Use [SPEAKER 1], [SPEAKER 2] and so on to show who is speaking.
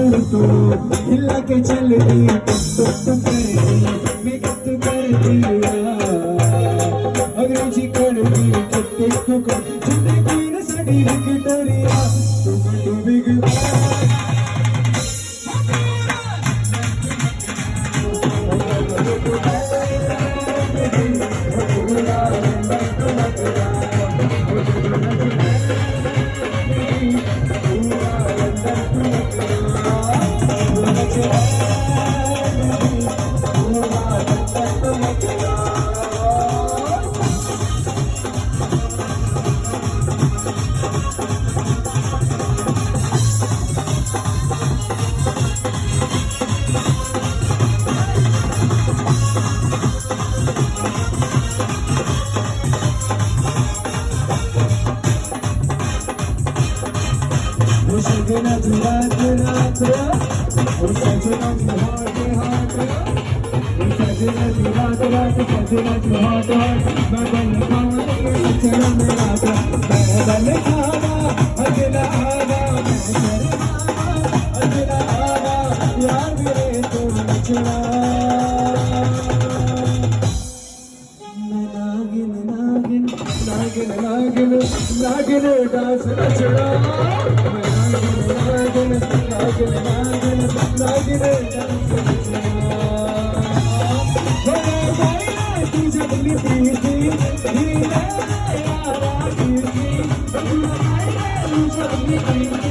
[SPEAKER 1] हिला के चल दी तो कर दी मैं तू कर दिया अंग्रेजी कर दी कितने को कर जिंदगी न साड़ी विक्टोरिया तू बिग सजना रात रात सजना हाथ हाथ सजना रात रात सजना हाथ हाथ मैं बन खावा चलो मेरा मैं बन खावा अगला आवा मैं शर्मावा अगला आवा यार मेरे तो नचना नागिन नागिन नागिन नागिन नागिन डांस नचना Thank you.